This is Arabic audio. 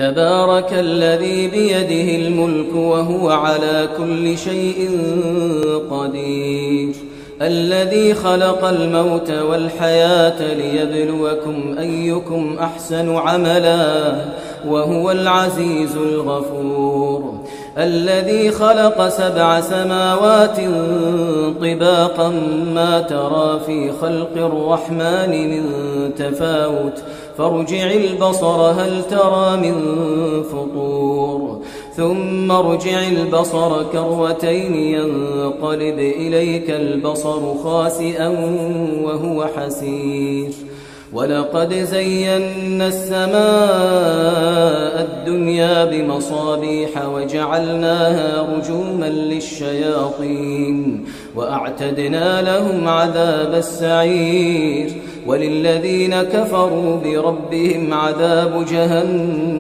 تبارك الذي بيده الملك وهو على كل شيء قدير الذي خلق الموت والحياة ليبلوكم أيكم أحسن عملا وهو العزيز الغفور الذي خلق 7 سماوات طباقا ما ترى في خلق الرحمن من تفاوت فارجع البصر هل ترى من فطور ثم ارجع البصر كرتين ينقلب إليك البصر خاسئا وهو حسير ولقد زينا السماء الدنيا بمصابيح وجعلناها رجوما للشياطين وأعتدنا لهم عذاب السعير وللذين كفروا بربهم عذاب جهنم